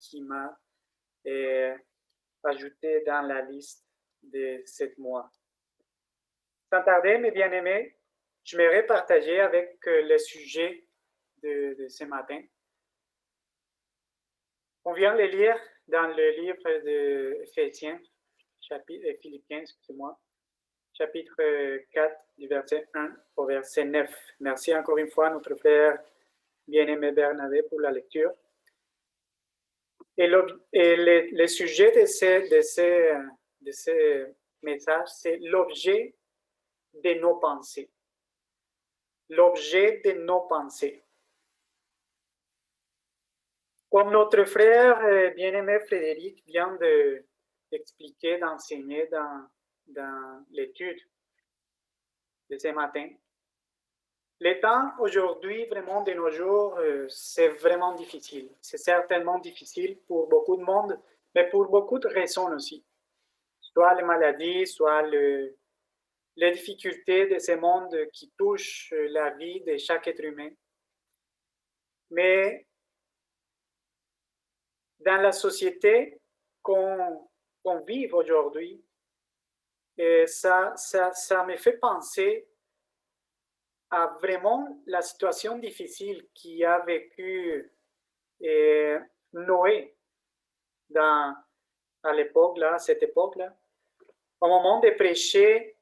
qui m'a ajouté dans la liste de 7 mois. Sans tarder, mes bien-aimés, j'aimerais partager avec le sujet de ce matin. On vient de lire dans le livre de Philippiens, excusez-moi, chapitre 4, du verset 1 au verset 9. Merci encore une fois à notre frère bien-aimé Bernabé pour la lecture. Et le sujet de ce message, c'est l'objet de nos pensées. L'objet de nos pensées. Comme notre frère bien-aimé Frédéric vient d'expliquer, d'enseigner dans l'étude de ce matin, le temps aujourd'hui, vraiment de nos jours, c'est vraiment difficile. C'est certainement difficile pour beaucoup de monde, mais pour beaucoup de raisons aussi. Soit les maladies, soit les difficultés de ce monde qui touchent la vie de chaque être humain. Mais dans la société qu'on vit aujourd'hui, ça me fait penser à vraiment la situation difficile qu'a vécu Noé à l'époque, là, cette époque-là, au moment de prêcher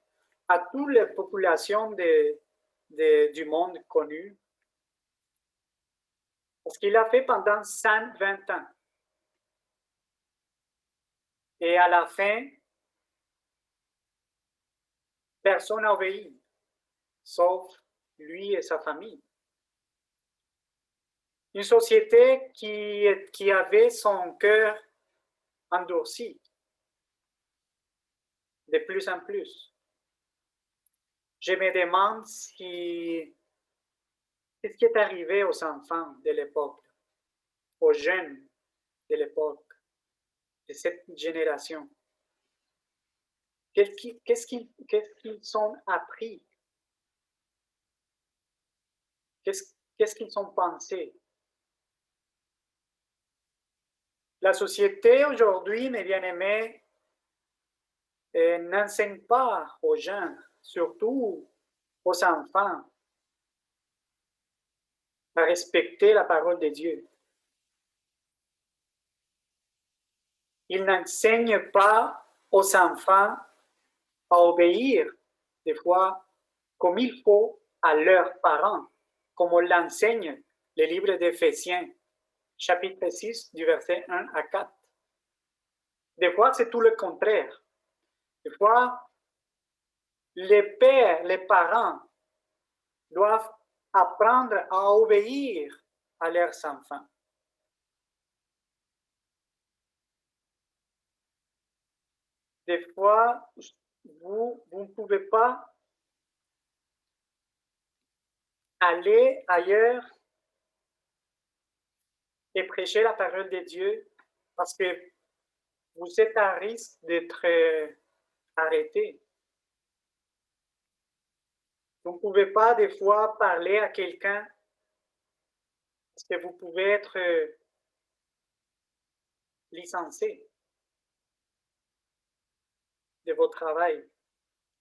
à toute la population du monde connu, parce qu'il a fait pendant 120 ans. Et à la fin, personne n'a obéi, sauf lui et sa famille. Une société qui avait son cœur endurci de plus en plus. Je me demande qu'est-ce qui est arrivé aux enfants de l'époque, aux jeunes de l'époque, de cette génération. Qu'est-ce qu'ils ont appris? Qu'est-ce qu'ils ont pensé? La société aujourd'hui, mes bien-aimés, n'enseigne pas aux jeunes, surtout aux enfants, à respecter la parole de Dieu. Il n'enseigne pas aux enfants à obéir, des fois, comme il faut à leurs parents, comme on l'enseigne le livre d'Éphésiens, chapitre 6, du verset 1 à 4. Des fois, c'est tout le contraire. Des fois, les pères, les parents doivent apprendre à obéir à leurs enfants. Des fois, vous ne pouvez pas aller ailleurs et prêcher la parole de Dieu parce que vous êtes à risque d'être arrêté. Vous ne pouvez pas des fois parler à quelqu'un parce que vous pouvez être licencié de votre travail.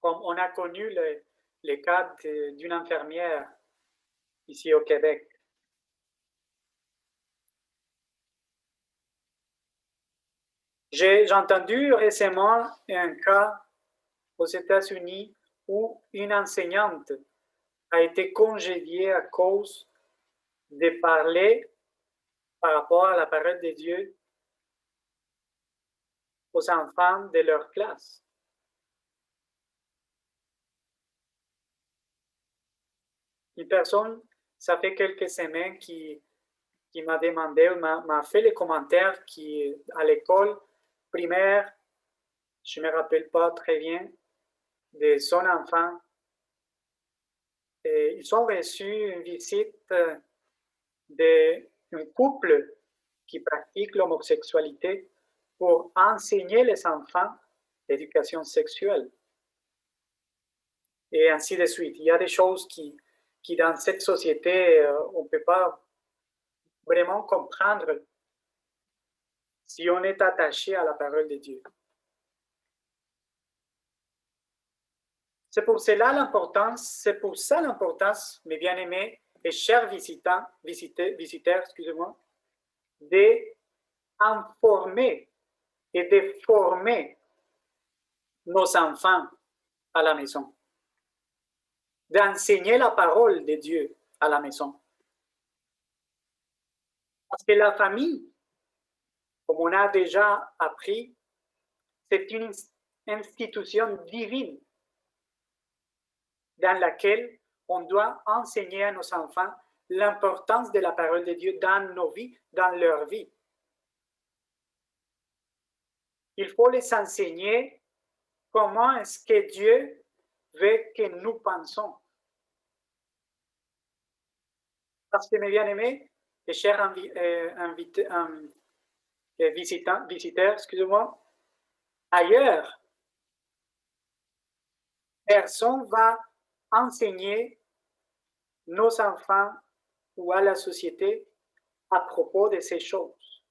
Comme on a connu le cas d'une infirmière ici au Québec. J'ai entendu récemment un cas aux États-Unis où une enseignante a été congédiée à cause de parler par rapport à la parole de Dieu aux enfants de leur classe. Une personne, ça fait quelques semaines, qui m'a demandé, m'a fait les commentaires qu'à l'école primaire, je ne me rappelle pas très bien, de son enfant, et ils ont reçu une visite d'un couple qui pratique l'homosexualité pour enseigner les enfants l'éducation sexuelle. Et ainsi de suite. Il y a des choses qui dans cette société, on ne peut pas vraiment comprendre si on est attaché à la parole de Dieu. C'est pour ça l'importance, mes bien-aimés et chers visiteurs, excusez-moi, d'informer et de former nos enfants à la maison, d'enseigner la parole de Dieu à la maison. Parce que la famille, comme on a déjà appris, c'est une institution divine dans laquelle on doit enseigner à nos enfants l'importance de la parole de Dieu dans nos vies, dans leur vie. Il faut les enseigner comment est-ce que Dieu veut que nous pensons. Parce que, mes bien-aimés, et chers visiteurs, excusez-moi, ailleurs, personne va enseigner nos enfants ou à la société à propos de ces choses.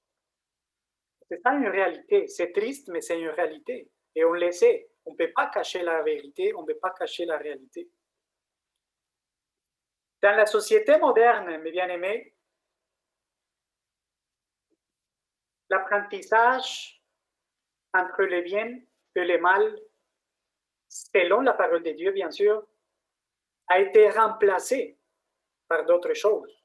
C'est ça une réalité. C'est triste, mais c'est une réalité. Et on le sait. On ne peut pas cacher la vérité, on ne peut pas cacher la réalité. Dans la société moderne, mes bien-aimés, l'apprentissage entre le bien et le mal, selon la parole de Dieu, bien sûr, a été remplacé par d'autres choses.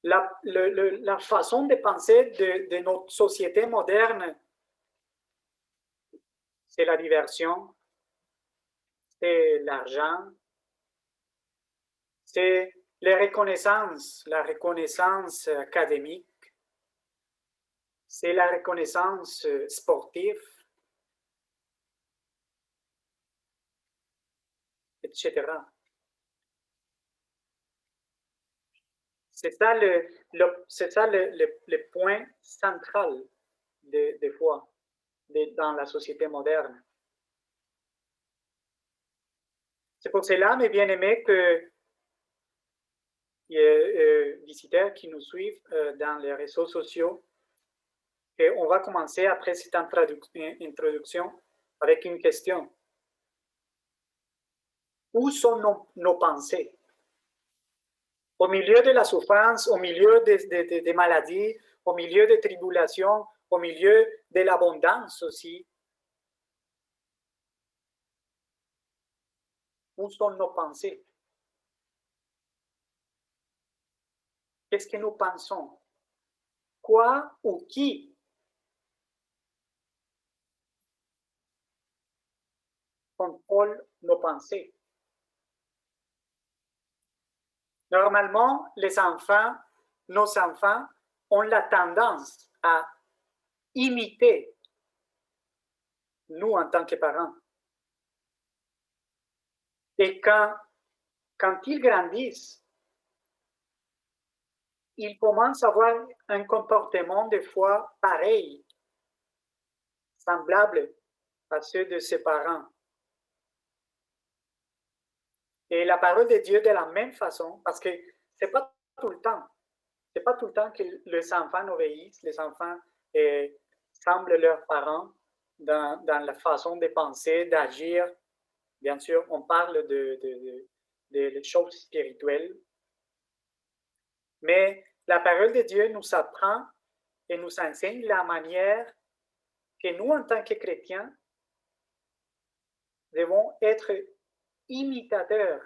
La façon de penser de notre société moderne, c'est la diversion, c'est l'argent, c'est la reconnaissance académique, c'est la reconnaissance sportive, etc. C'est ça le point central des fois dans la société moderne. C'est pour cela, mes bien-aimés, que visiteurs qui nous suivent dans les réseaux sociaux, et on va commencer après cette introduction avec une question. Où sont nos pensées? Au milieu de la souffrance, au milieu des maladies, au milieu des tribulations, au milieu de l'abondance aussi. Où sont nos pensées? Qu'est-ce que nous pensons? Quoi ou qui contrôle nos pensées? Normalement, nos enfants ont la tendance à imiter nous en tant que parents. Et quand ils grandissent, ils commencent à avoir un comportement des fois pareil, semblable à ceux de ses parents. Et la parole de Dieu de la même façon, parce que c'est pas tout le temps. C'est pas tout le temps que les enfants obéissent, les enfants semblent leurs parents dans la façon de penser, d'agir. Bien sûr, on parle de choses spirituelles. Mais la parole de Dieu nous apprend et nous enseigne la manière que nous, en tant que chrétiens, devons être imitateurs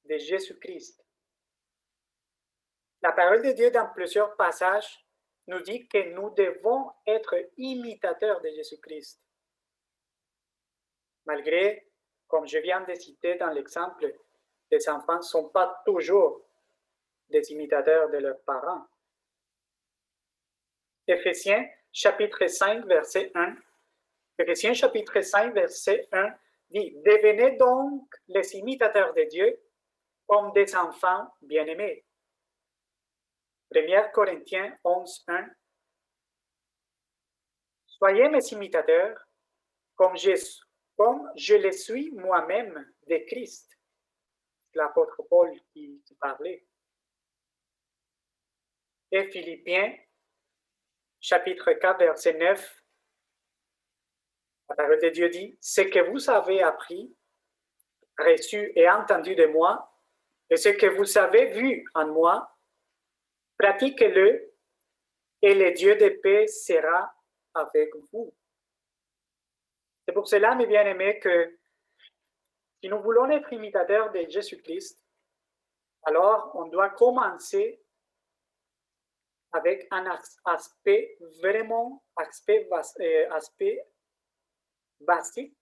de Jésus-Christ. La parole de Dieu, dans plusieurs passages, nous dit que nous devons être imitateurs de Jésus-Christ. Malgré, comme je viens de citer dans l'exemple, les enfants ne sont pas toujours des imitateurs de leurs parents. Éphésiens chapitre 5, verset 1. Éphésiens chapitre 5, verset 1 dit « Devenez donc les imitateurs de Dieu comme des enfants bien-aimés. » 1 Corinthiens 11, 1. Soyez mes imitateurs comme je le suis moi-même de Christ. C'est l'apôtre Paul qui parlait. Et Philippiens chapitre 4, verset 9, la parole de Dieu dit, ce que vous avez appris, reçu et entendu de moi, et ce que vous avez vu en moi, pratiquez-le, et le Dieu de paix sera avec vous. C'est pour cela, mes bien-aimés, que si nous voulons être imitateurs de Jésus-Christ, alors on doit commencer avec un aspect vraiment, aspect basique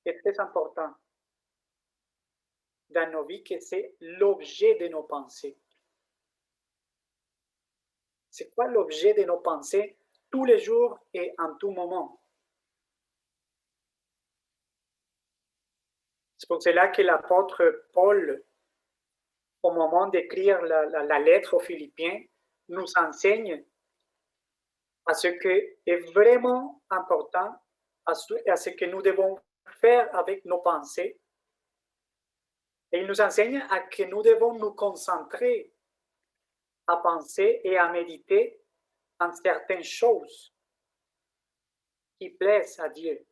et très important dans nos vies, que c'est l'objet de nos pensées. C'est quoi l'objet de nos pensées tous les jours et en tout moment? C'est pour cela que l'apôtre Paul, au moment d'écrire la lettre aux Philippiens, nous enseigne à ce qui est vraiment important, à ce que nous devons faire avec nos pensées. Et il nous enseigne à que nous devons nous concentrer à penser et à méditer en certaines choses qui plaisent à Dieu.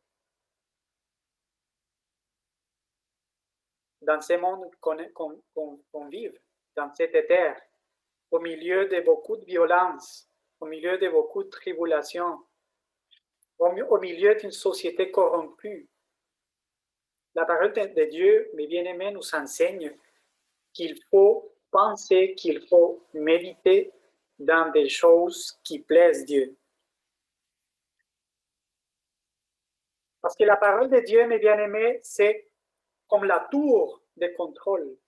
Dans ce monde qu'on vit, dans cette terre, au milieu de beaucoup de violence, au milieu de beaucoup de tribulations, au milieu d'une société corrompue, la parole de Dieu, mes bien-aimés, nous enseigne qu'il faut penser, qu'il faut méditer dans des choses qui plaisent Dieu. Parce que la parole de Dieu, mes bien-aimés, c'est comme la tour de contrôle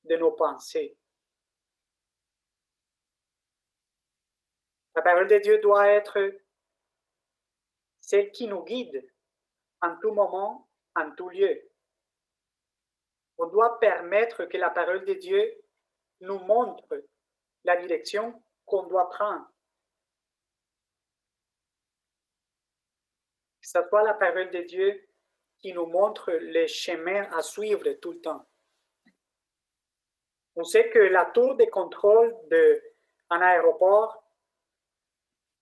de nos pensées. La parole de Dieu doit être celle qui nous guide en tout moment, en tout lieu. On doit permettre que la parole de Dieu nous montre la direction qu'on doit prendre. Que ce soit la parole de Dieu qui nous montre les chemins à suivre tout le temps. On sait que la tour de contrôle d'un aéroport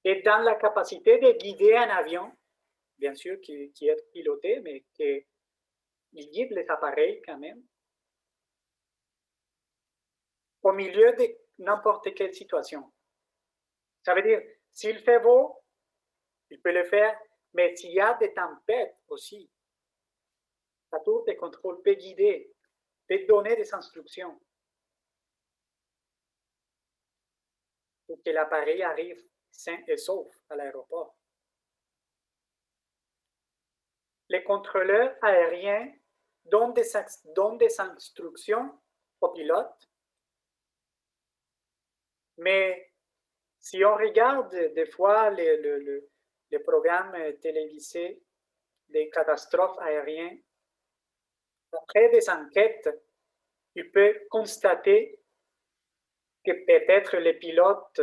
est dans la capacité de guider un avion, bien sûr qui est piloté, mais qu'il guide les appareils quand même, au milieu de n'importe quelle situation. Ça veut dire, s'il fait beau, il peut le faire, mais s'il y a des tempêtes aussi, la tour de contrôle peut guider, peut donner des instructions pour que l'appareil arrive sain et sauf à l'aéroport. Les contrôleurs aériens donnent des instructions aux pilotes, mais si on regarde des fois les programmes télévisés des catastrophes aériennes, après des enquêtes, il peut constater que peut-être le pilote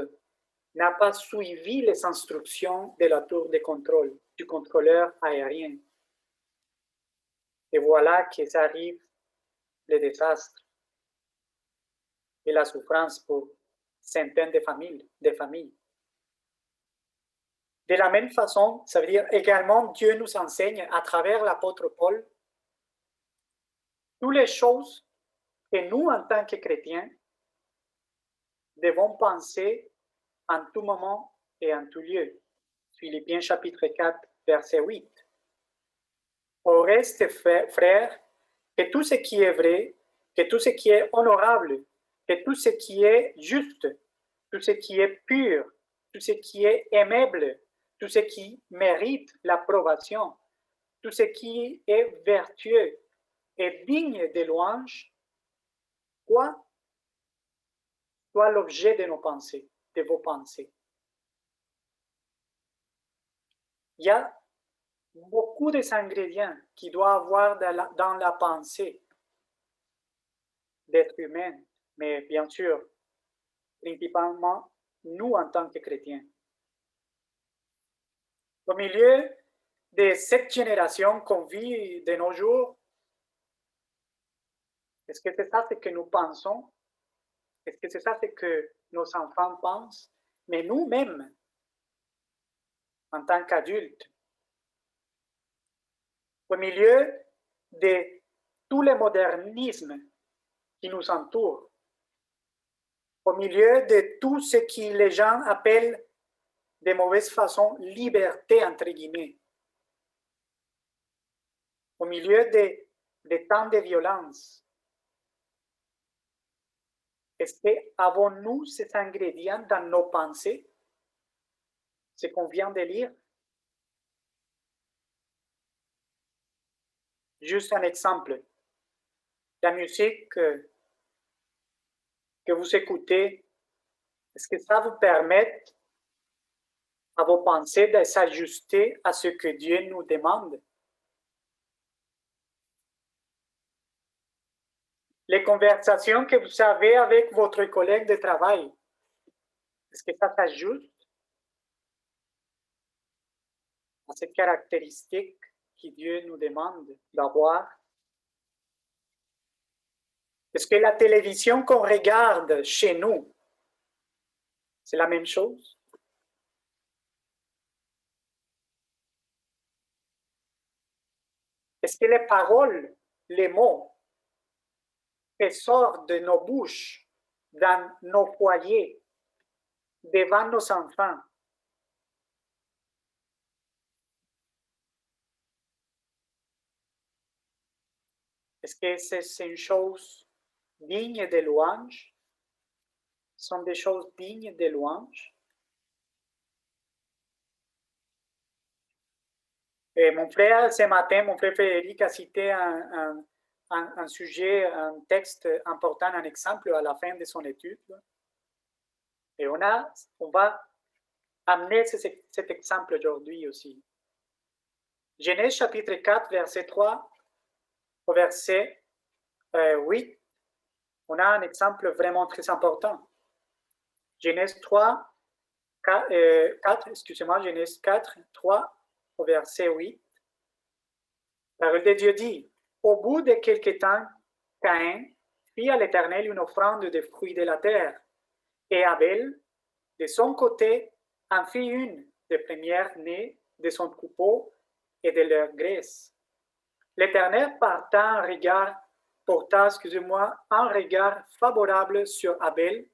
n'a pas suivi les instructions de la tour de contrôle, du contrôleur aérien. Et voilà que ça arrive le désastre et la souffrance pour centaines de familles. De la même façon, ça veut dire également Dieu nous enseigne à travers l'apôtre Paul toutes les choses que nous, en tant que chrétiens, devons penser en tout moment et en tout lieu. Philippiens chapitre 4, verset 8. Au reste, frères, que tout ce qui est vrai, que tout ce qui est honorable, que tout ce qui est juste, tout ce qui est pur, tout ce qui est aimable, tout ce qui mérite l'approbation, tout ce qui est vertueux et digne de louange, quoi soit l'objet de nos pensées, de vos pensées. Il y a beaucoup d'ingrédients qui doivent avoir dans la pensée d'être humain, mais bien sûr, principalement nous en tant que chrétiens. Au milieu de cette génération qu'on vit de nos jours, est-ce que c'est ça ce que nous pensons? Est-ce que c'est ça ce que nos enfants pensent? mais nous-mêmes, en tant qu'adultes, au milieu de tous les modernismes qui nous entourent, au milieu de tout ce que les gens appellent de mauvaise façon liberté, entre guillemets, au milieu de tant de violence. Est-ce que avons-nous ces ingrédients dans nos pensées, ce qu'on vient de lire? Juste un exemple. La musique que vous écoutez, est-ce que ça vous permet à vos pensées de s'ajuster à ce que Dieu nous demande? Les conversations que vous avez avec votre collègue de travail, est-ce que ça s'ajuste à cette caractéristique que Dieu nous demande d'avoir? Est-ce que la télévision qu'on regarde chez nous, c'est la même chose? Est-ce que les paroles, les mots qui sortent de nos bouches, dans nos foyers, devant nos enfants, est-ce que c'est une chose digne de louange? Sont des choses dignes de louange? Et mon frère, ce matin, mon frère Frédéric a cité un sujet, un texte important, un exemple à la fin de son étude. Et on va amener cet exemple aujourd'hui aussi. Genèse chapitre 4, verset 3 au verset 8, on a un exemple vraiment très important. Genèse 3, 4, excusez-moi, Genèse 4, 3 au verset 8. La parole de Dieu dit, au bout de quelque temps, Caïn fit à l'Éternel une offrande de fruits de la terre, et Abel, de son côté, en fit une des premières nées de son troupeau et de leur graisse. L'Éternel porta, excusez-moi, un regard favorable sur Abel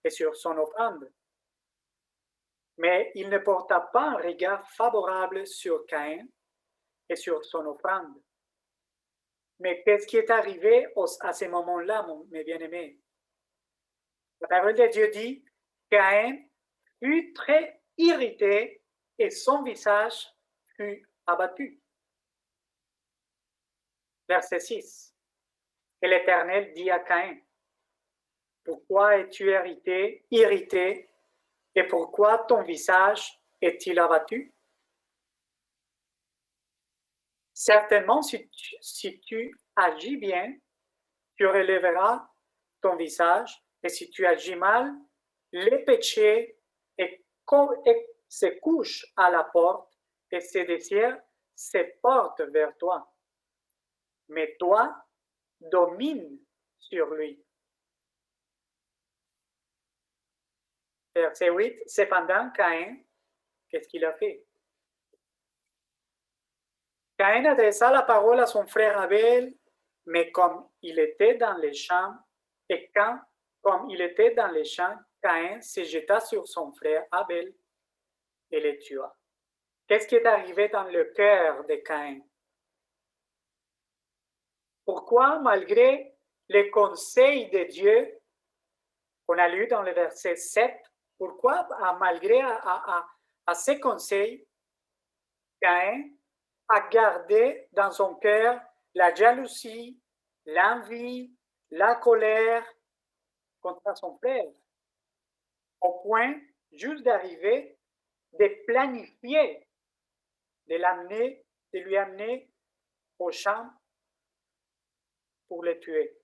et sur son offrande. Mais il ne porta pas un regard favorable sur Caïn et sur son offrande. Mais qu'est-ce qui est arrivé à ce moment-là, mes bien-aimés? La parole de Dieu dit, Caïn fut très irrité et son visage fut abattu. Verset 6. Et l'Éternel dit à Caïn, pourquoi es-tu irrité, et pourquoi ton visage est-il abattu? Certainement, si tu agis bien, tu relèveras ton visage, et si tu agis mal, les péchés se couchent à la porte, et ses désirs se portent vers toi. Mais toi, domine sur lui. Verset 8, cependant, Caïn, qu'est-ce qu'il a fait? Caïn adressa la parole à son frère Abel, mais comme il était dans les champs, comme il était dans les champs, Caïn se jeta sur son frère Abel et le tua. Qu'est-ce qui est arrivé dans le cœur de Caïn? Pourquoi, malgré les conseils de Dieu qu'on a lu dans le verset 7, pourquoi, malgré ces conseils, Caïn a gardé dans son cœur la jalousie, l'envie, la colère contre son frère, au point juste d'arriver de planifier, de lui amener au champ pour le tuer.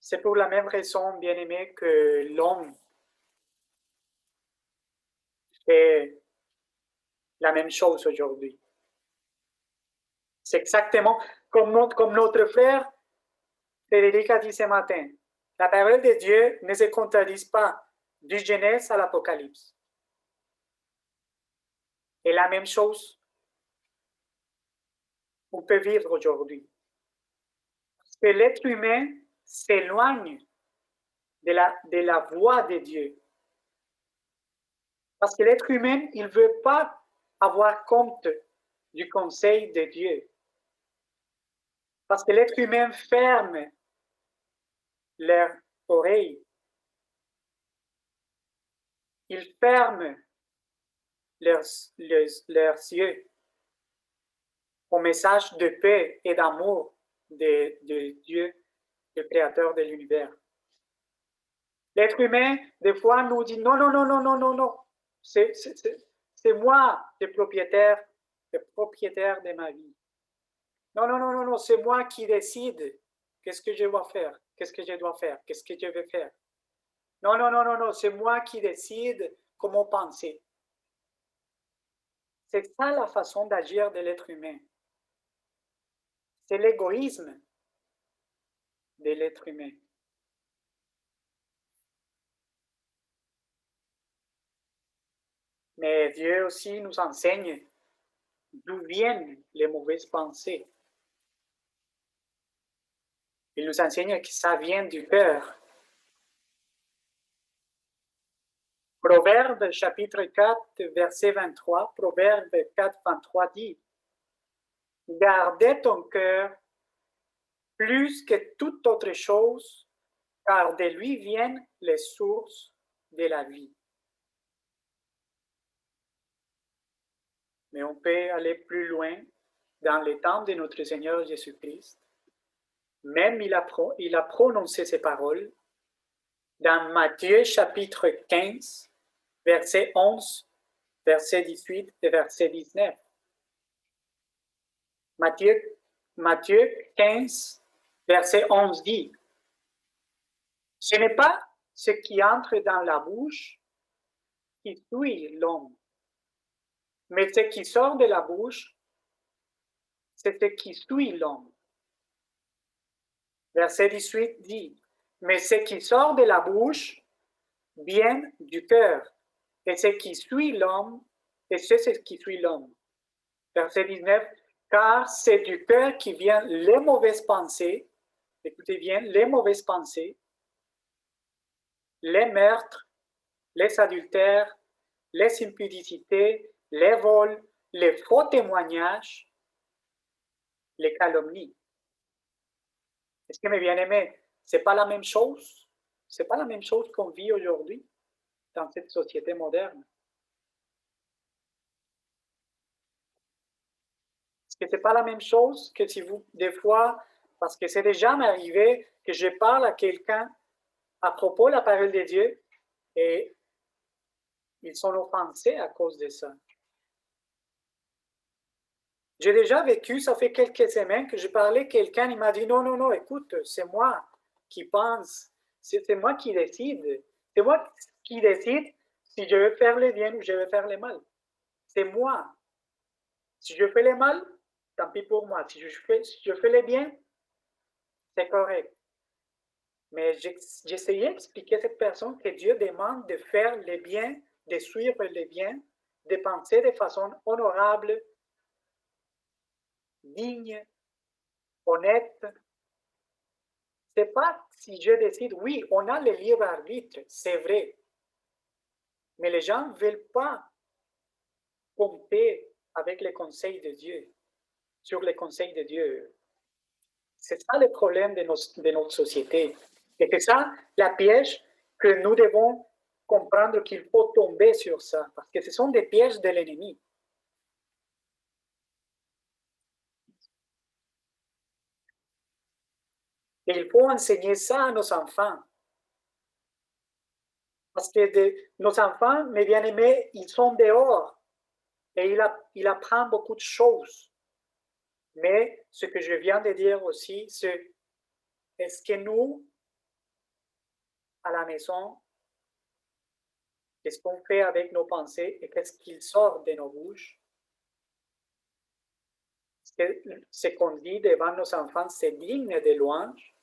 C'est pour la même raison, bien aimé, que l'homme fait la même chose aujourd'hui. C'est exactement comme notre frère Frédéric a dit ce matin, la parole de Dieu ne se contredit pas du Genèse à l'Apocalypse. Et la même chose, on peut vivre aujourd'hui. Parce que l'être humain s'éloigne de la voie de Dieu. Parce que l'être humain, il ne veut pas avoir compte du conseil de Dieu. Parce que l'être humain ferme leurs oreilles. Il ferme leurs yeux au message de paix et d'amour de Dieu, le créateur de l'univers. L'être humain, des fois, nous dit non, non, non, non, non, non, non. C'est moi le propriétaire de ma vie. Non, non, non, non, non, c'est moi qui décide qu'est-ce que je dois faire, qu'est-ce que je dois faire, qu'est-ce que je vais faire. Non, non, non, non, non, c'est moi qui décide comment penser. C'est ça la façon d'agir de l'être humain. C'est l'égoïsme de l'être humain. Mais Dieu aussi nous enseigne d'où viennent les mauvaises pensées. Il nous enseigne que ça vient du cœur. Proverbe chapitre 4, verset 23, Proverbe 4, 23 dit, gardez ton cœur plus que toute autre chose, car de lui viennent les sources de la vie. Mais on peut aller plus loin dans les temps de notre Seigneur Jésus-Christ. Même il a prononcé ces paroles dans Matthieu chapitre 15, verset 11, verset 18 et verset 19. Matthieu 15, verset 11 dit, ce n'est pas ce qui entre dans la bouche qui tue l'homme, mais ce qui sort de la bouche, c'est ce qui tue l'homme. Verset 18 dit, mais ce qui sort de la bouche vient du cœur, et ce qui suit l'homme, et c'est ce qui suit l'homme. Verset 19, car c'est du cœur qui viennent les mauvaises pensées, écoutez bien, les mauvaises pensées, les meurtres, les adultères, les impudicités, les vols, les faux témoignages, les calomnies. Est-ce que mes bien-aimés, c'est pas la même chose? C'est pas la même chose qu'on vit aujourd'hui dans cette société moderne. Est-ce que c'est pas la même chose que si vous, des fois, parce que c'est déjà arrivé que je parle à quelqu'un à propos de la parole de Dieu et ils sont offensés à cause de ça. J'ai déjà vécu, ça fait quelques semaines que je parlais à quelqu'un, il m'a dit non, non, non, écoute, c'est moi qui pense, c'est moi qui décide, c'est moi qui décide si je veux faire le bien ou je veux faire le mal. C'est moi. Si je fais le mal, tant pis pour moi. Si je fais le bien, c'est correct. Mais j'essayais d'expliquer à cette personne que Dieu demande de faire le bien, de suivre le bien, de penser de façon honorable, digne, honnête. C'est pas si je décide, oui, on a le libre arbitre, c'est vrai. Mais les gens ne veulent pas compter avec les conseils de Dieu, sur les conseils de Dieu. C'est ça le problème de notre société. Et c'est ça la piège que nous devons comprendre qu'il faut tomber sur ça, parce que ce sont des pièges de l'ennemi. Et il faut enseigner ça à nos enfants. Parce que nos enfants, mes bien-aimés, ils sont dehors et ils apprennent beaucoup de choses. Mais ce que je viens de dire aussi, c'est est-ce que nous, à la maison, qu'est-ce qu'on fait avec nos pensées et qu'est-ce qu'il sort de nos bouches? Est-ce que ce qu'on dit devant nos enfants, c'est digne de louange?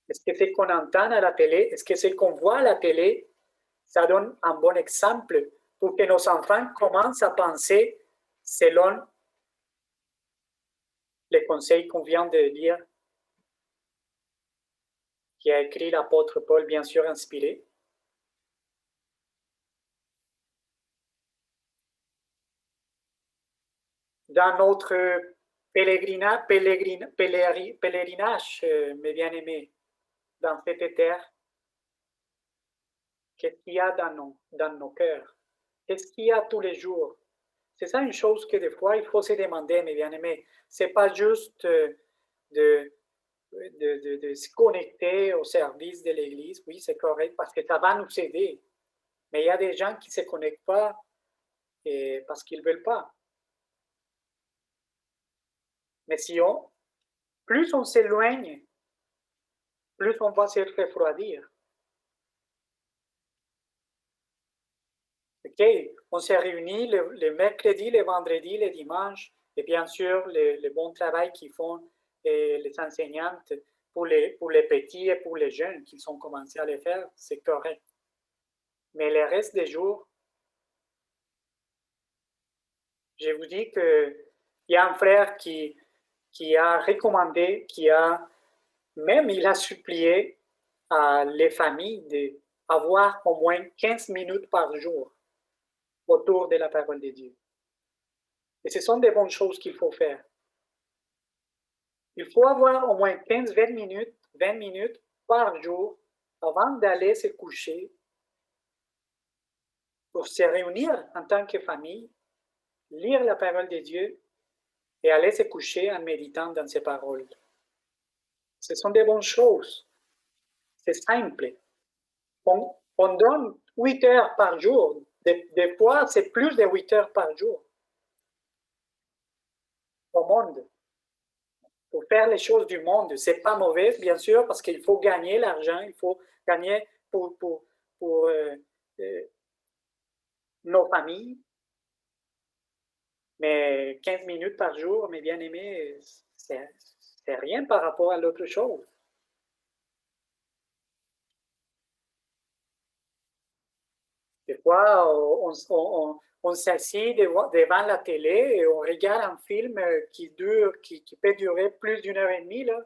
Est-ce que ce qu'on entend à la télé, est-ce que ce qu'on voit à la télé, ça donne un bon exemple pour que nos enfants commencent à penser selon les conseils qu'on vient de lire, qui a écrit l'apôtre Paul, bien sûr inspiré. Dans notre pèlerinage, mes bien-aimés, dans cette terre, qu'est-ce qu'il y a dans nos cœurs? Qu'est-ce qu'il y a tous les jours? C'est ça une chose que des fois, il faut se demander, mes bien-aimés. C'est pas juste de, de se connecter au service de l'Église. Oui, c'est correct, parce que ça va nous aider. Mais il y a des gens qui ne se connectent pas parce qu'ils ne veulent pas. Mais si plus on s'éloigne, plus on va se refroidir. OK, on s'est réunis le mercredi, le vendredi, le dimanche, et bien sûr, le bon travail qu'ils font les enseignantes pour les petits et pour les jeunes qui ont commencé à le faire, c'est correct. Mais le reste des jours, je vous dis qu'il y a un frère qui a recommandé, même il a supplié à les familles d'avoir au moins 15 minutes par jour autour de la parole de Dieu. Et ce sont des bonnes choses qu'il faut faire. Il faut avoir au moins 15-20 minutes, 20 minutes par jour avant d'aller se coucher pour se réunir en tant que famille, lire la parole de Dieu et aller se coucher en méditant dans ses paroles. Ce sont des bonnes choses. C'est simple. On donne 8 heures par jour. Des fois, c'est plus de 8 heures par jour au monde. Pour faire les choses du monde, c'est pas mauvais, bien sûr, parce qu'il faut gagner l'argent, il faut gagner pour nos familles. Mais 15 minutes par jour, mes bien-aimés, c'est rien par rapport à l'autre chose. Des fois, on s'assied devant la télé et on regarde un film qui peut durer plus d'une heure et demie, là.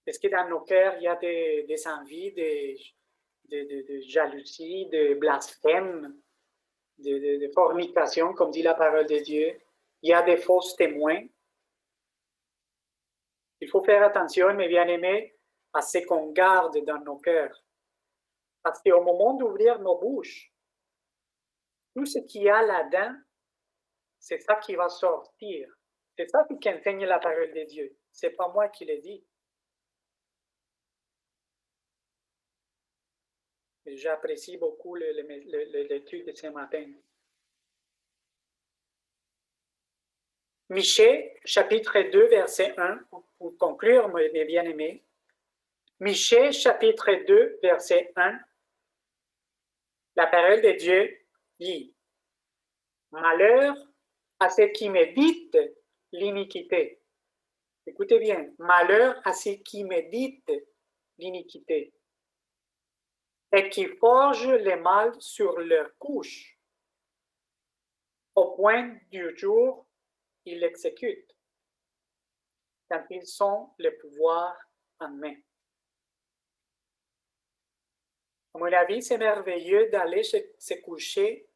Est-ce que dans nos cœurs, il y a des envies, de jalousie, de blasphème, de fornication, comme dit la parole de Dieu? Il y a des fausses témoins. Il faut faire attention, mes bien-aimés, à ce qu'on garde dans nos cœurs. Parce qu'au moment d'ouvrir nos bouches, tout ce qu'il y a là-dedans, c'est ça qui va sortir. C'est ça qui enseigne la parole de Dieu. Ce n'est pas moi qui l'ai dit. J'apprécie beaucoup l'étude de ce matin. Michée, chapitre 2, verset 1, pour conclure, mes bien-aimés. Michée, chapitre 2, verset 1, la parole de Dieu dit, « Malheur à ceux qui méditent l'iniquité. » Écoutez bien, « Malheur à ceux qui méditent l'iniquité et qui forgent le mal sur leur couche. Au point du jour, ils l'exécutent, quand ils ont le pouvoir en main. » À mon avis, c'est merveilleux d'aller se coucher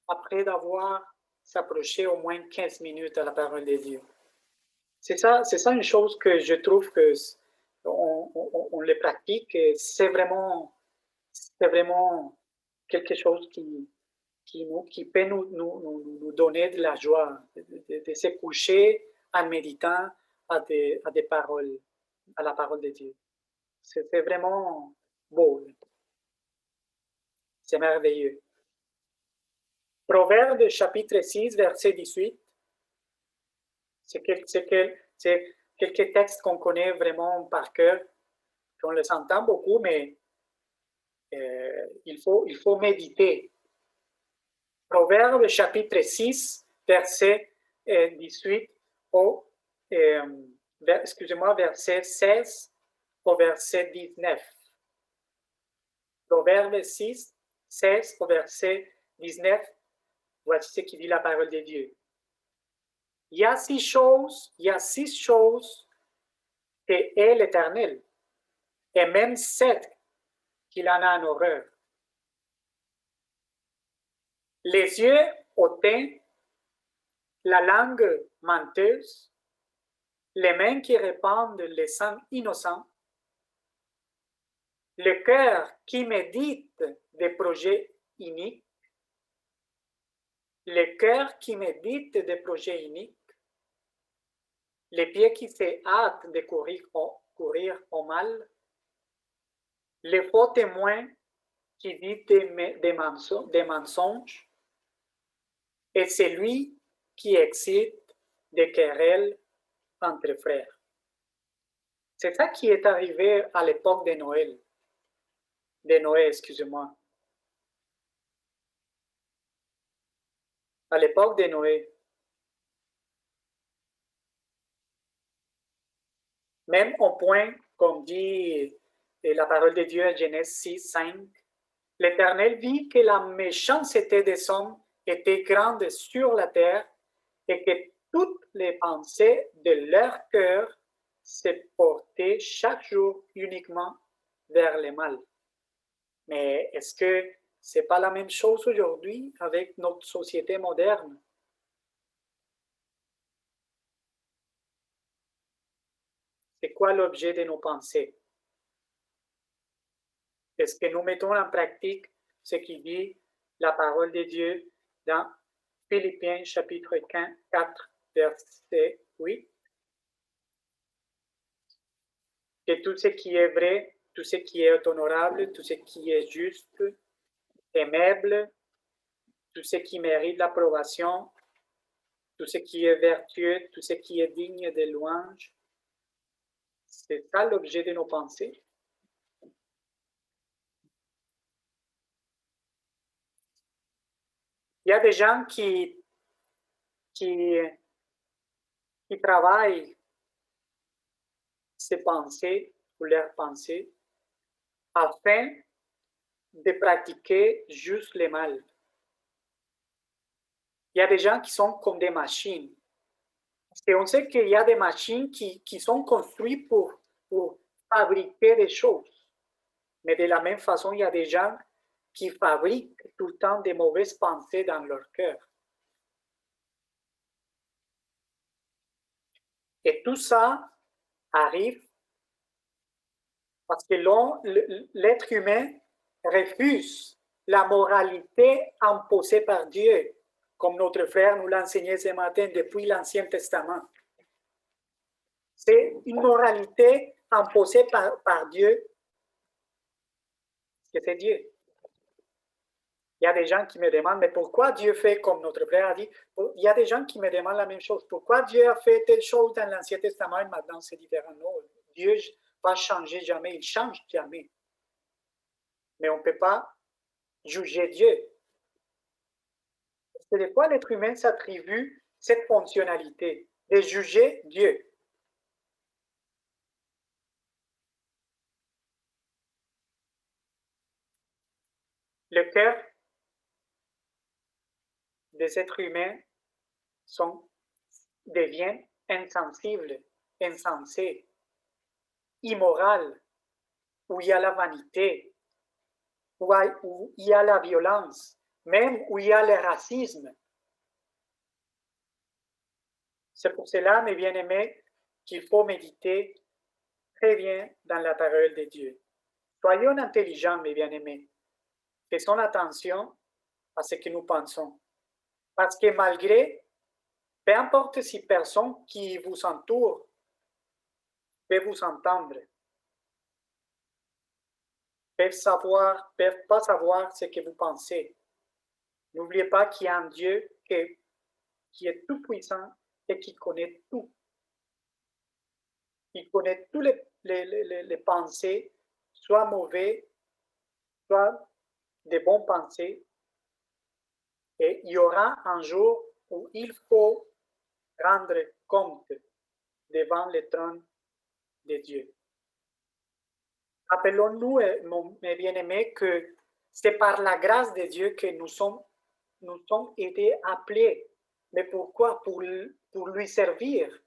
après d'avoir s'approché au moins 15 minutes à la parole de Dieu. C'est ça une chose que je trouve que on le pratique et c'est vraiment quelque chose qui peut nous donner de la joie, de se coucher en méditant à des paroles, à la parole de Dieu. C'est vraiment beau. C'est merveilleux. Proverbe chapitre 6, verset 18. C'est quelques textes qu'on connaît vraiment par cœur, qu'on les entend beaucoup, mais il faut méditer. Proverbe chapitre 6, verset 18 au, verset 16 au verset 19. Proverbe 6, 16 au verset 19, voici ce qui dit la parole de Dieu. Il y a six choses que est l'Éternel, et même 7 qu'il en a en horreur. Les yeux hautains, la langue menteuse, les mains qui répandent le sang innocent, le cœur qui médite des projets iniques, le cœur qui médite des projets iniques, les pieds qui se hâtent de courir au mal, les faux témoins qui disent des mensonges, et celui qui excite des querelles entre frères. C'est ça qui est arrivé à l'époque de Noël. De Noé, excusez-moi. À l'époque de Noé. Même au point, comme dit la parole de Dieu à Genèse 6, 5, l'Éternel vit que la méchanceté des hommes était grande sur la terre et que toutes les pensées de leur cœur se portaient chaque jour uniquement vers le mal. Mais est-ce que ce n'est pas la même chose aujourd'hui avec notre société moderne? C'est quoi l'objet de nos pensées? Est-ce que nous mettons en pratique ce qui dit la parole de Dieu dans Philippiens chapitre 4, verset 8? Que tout ce qui est vrai, tout ce qui est honorable, tout ce qui est juste, aimable, tout ce qui mérite l'approbation, tout ce qui est vertueux, tout ce qui est digne de louange, c'est ça l'objet de nos pensées. Il y a des gens qui travaillent ces pensées ou leurs pensées afin de pratiquer juste le mal. Il y a des gens qui sont comme des machines. Et on sait qu'il y a des machines qui sont construites pour fabriquer des choses. Mais de la même façon, il y a des gens qui fabriquent tout le temps des mauvaises pensées dans leur cœur. Et tout ça arrive parce que l'être humain refuse la moralité imposée par Dieu, comme notre frère nous l'a enseigné ce matin depuis l'Ancien Testament. C'est une moralité imposée par Dieu, que c'est Dieu. Il y a des gens qui me demandent, mais pourquoi Dieu fait comme notre frère a dit? Il y a des gens qui me demandent la même chose. Pourquoi Dieu a fait telle chose dans l'Ancien Testament et maintenant c'est différent? Non, Dieu va changer jamais, il change jamais. Mais on ne peut pas juger Dieu. Parce que des fois, l'être humain s'attribue cette fonctionnalité de juger Dieu. Le cœur des êtres humains devient insensible, insensé, immoral, où il y a la vanité, où il y a la violence, même où il y a le racisme. C'est pour cela, mes bien-aimés, qu'il faut méditer très bien dans la parole de Dieu. Soyons intelligents, mes bien-aimés. Faisons attention à ce que nous pensons. Parce que malgré, peu importe si personne qui vous entoure peut vous entendre, peuvent pas savoir ce que vous pensez. N'oubliez pas qu'il y a un Dieu qui est tout puissant et qui connaît tout. Il connaît tous les pensées, soit mauvais, soit des bonnes pensées. Et il y aura un jour où il faut rendre compte devant le trône de Dieu. Rappelons-nous, mes bien-aimés, que c'est par la grâce de Dieu que nous sommes été appelés. Mais pourquoi? Pour lui servir.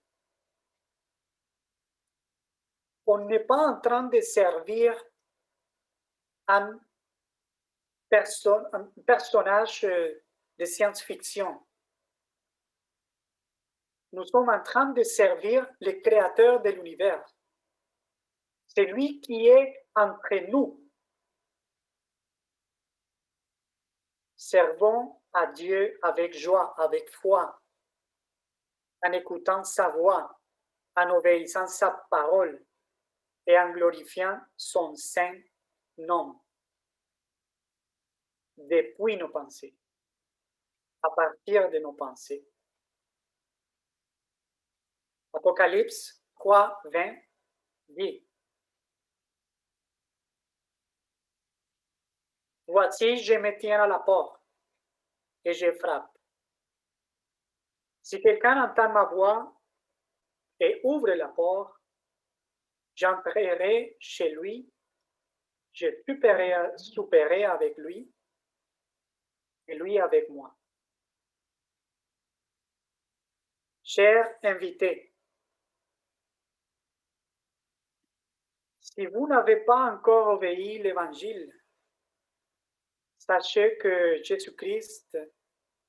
On n'est pas en train de servir un personnage de science-fiction. Nous sommes en train de servir le créateur de l'univers. C'est lui qui est entre nous. Servons à Dieu avec joie, avec foi, en écoutant sa voix, en obéissant sa parole et en glorifiant son saint nom depuis nos pensées, à partir de nos pensées. Apocalypse 3, 20 dit: Voici, je me tiens à la porte et je frappe. Si quelqu'un entend ma voix et ouvre la porte, j'entrerai chez lui, je souperai avec lui et lui avec moi. Chers invités, si vous n'avez pas encore obéi l'Évangile, sachez que Jésus-Christ,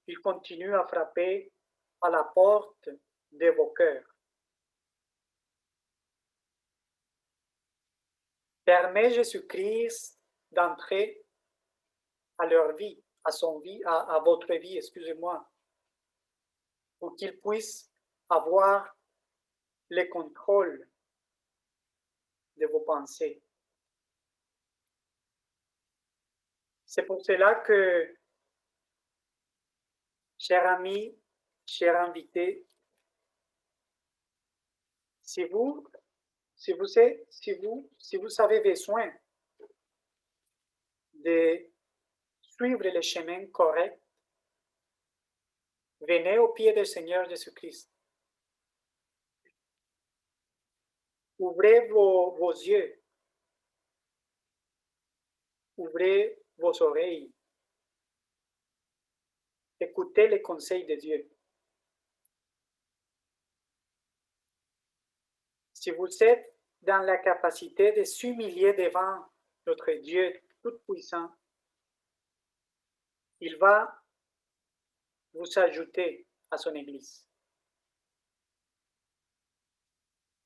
il continue à frapper à la porte de vos cœurs. Permet Jésus-Christ d'entrer à leur vie, à votre vie, excusez-moi, pour qu'il puisse avoir le contrôle de vos pensées. C'est pour cela que, chers amis, chers invités, si vous avez besoin de suivre le chemin correct, venez au pied du Seigneur Jésus-Christ. Ouvrez vos yeux, ouvrez vos oreilles, écoutez les conseils de Dieu. Si vous êtes dans la capacité de s'humilier devant notre Dieu tout-puissant, il va vous ajouter à son Église.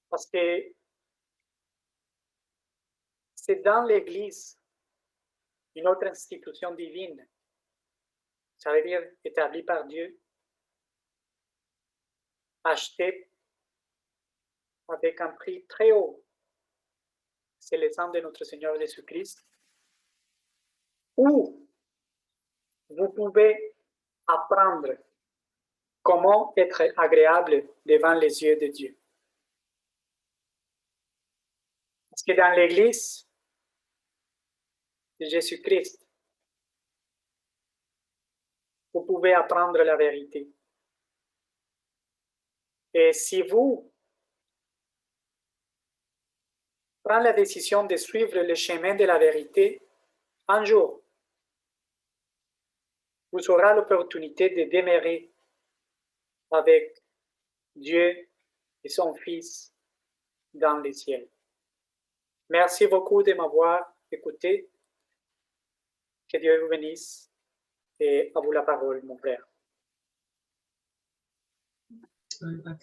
Parce que c'est dans l'Église, une autre institution divine, ça veut dire établie par Dieu, achetée avec un prix très haut, c'est le sang de notre Seigneur Jésus-Christ, où vous pouvez apprendre comment être agréable devant les yeux de Dieu. Parce que dans l'Église de Jésus-Christ, vous pouvez apprendre la vérité. Et si vous prenez la décision de suivre le chemin de la vérité, un jour, vous aurez l'opportunité de demeurer avec Dieu et son Fils dans les ciels. Merci beaucoup de m'avoir écouté. Que Dieu vous bénisse et à vous la parole, mon frère.